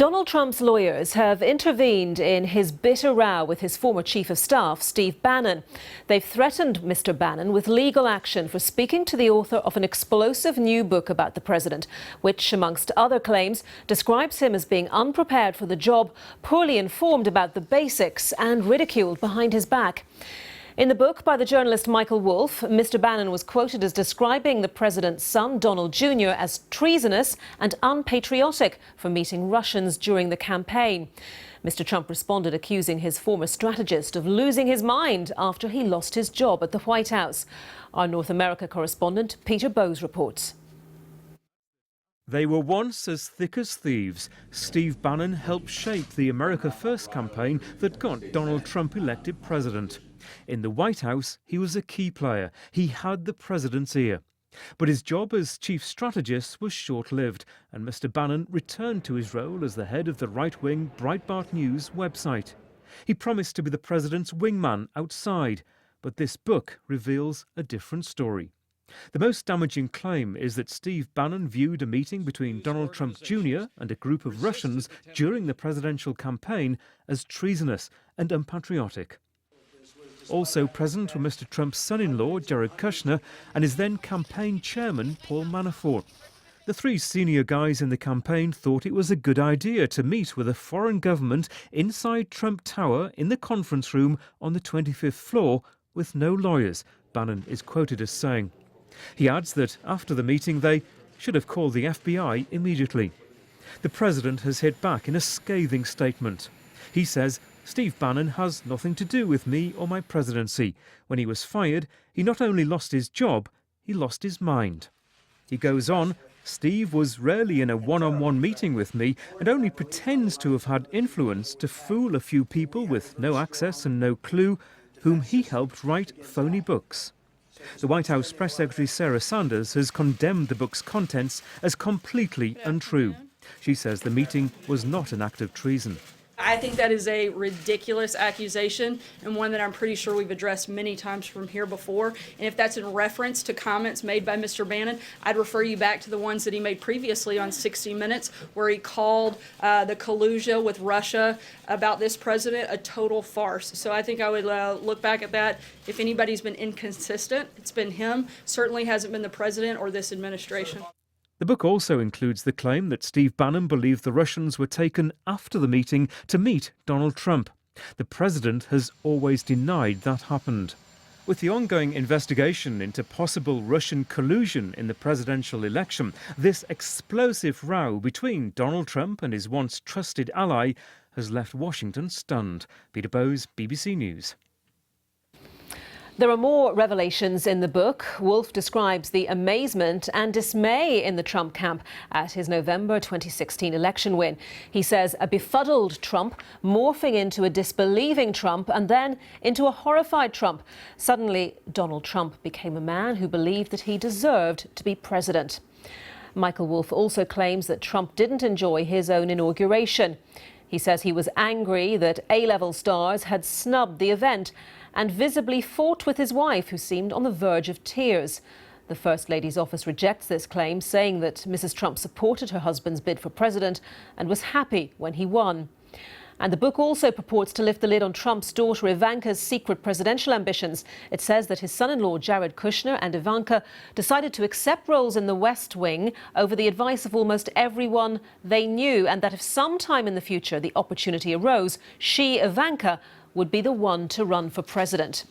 Donald Trump's lawyers have intervened in his bitter row with his former chief of staff, Steve Bannon. They've threatened Mr Bannon with legal action for speaking to the author of an explosive new book about the president, which, amongst other claims, describes him as being unprepared for the job, poorly informed about the basics, and ridiculed behind his back. In the book by the journalist Michael Wolff, Mr Bannon was quoted as describing the president's son, Donald Jr., as treasonous and unpatriotic for meeting Russians during the campaign. Mr Trump responded accusing his former strategist of losing his mind after he lost his job at the White House. Our North America correspondent Peter Bowes reports. They were once as thick as thieves. Steve Bannon helped shape the America First campaign that got Donald Trump elected president. In the White House, he was a key player. He had the president's ear. But his job as chief strategist was short-lived, and Mr Bannon returned to his role as the head of the right-wing Breitbart News website. He promised to be the president's wingman outside, but this book reveals a different story. The most damaging claim is that Steve Bannon viewed a meeting between Donald Trump Jr. and a group of Russians during the presidential campaign as treasonous and unpatriotic. Also present were Mr Trump's son-in-law, Jared Kushner, and his then campaign chairman, Paul Manafort. The three senior guys in the campaign thought it was a good idea to meet with a foreign government inside Trump Tower in the conference room on the 25th floor with no lawyers, Bannon is quoted as saying. He adds that after the meeting they should have called the FBI immediately. The president has hit back in a scathing statement. He says, Steve Bannon has nothing to do with me or my presidency. When he was fired, he not only lost his job, he lost his mind. He goes on, Steve was rarely in a one-on-one meeting with me and only pretends to have had influence to fool a few people with no access and no clue, whom he helped write phony books. The White House Press Secretary Sarah Sanders has condemned the book's contents as completely untrue. She says the meeting was not an act of treason. I think that is a ridiculous accusation and one that I'm pretty sure we've addressed many times from here before. And if that's in reference to comments made by Mr. Bannon, I'd refer you back to the ones that he made previously on 60 Minutes, where he called the collusion with Russia about this president a total farce. So I think I would look back at that. If anybody's been inconsistent, it's been him. Certainly hasn't been the president or this administration. The book also includes the claim that Steve Bannon believed the Russians were taken after the meeting to meet Donald Trump. The president has always denied that happened. With the ongoing investigation into possible Russian collusion in the presidential election, this explosive row between Donald Trump and his once trusted ally has left Washington stunned. Peter Bowes, BBC News. There are more revelations in the book. Wolff describes the amazement and dismay in the Trump camp at his November 2016 election win. He says a befuddled Trump morphing into a disbelieving Trump and then into a horrified Trump. Suddenly, Donald Trump became a man who believed that he deserved to be president. Michael Wolff also claims that Trump didn't enjoy his own inauguration. He says he was angry that A-level stars had snubbed the event and visibly fought with his wife, who seemed on the verge of tears. The First Lady's office rejects this claim, saying that Mrs. Trump supported her husband's bid for president and was happy when he won. And the book also purports to lift the lid on Trump's daughter Ivanka's secret presidential ambitions. It says that his son-in-law Jared Kushner and Ivanka decided to accept roles in the West Wing over the advice of almost everyone they knew, and that if sometime in the future the opportunity arose, she, Ivanka, would be the one to run for president.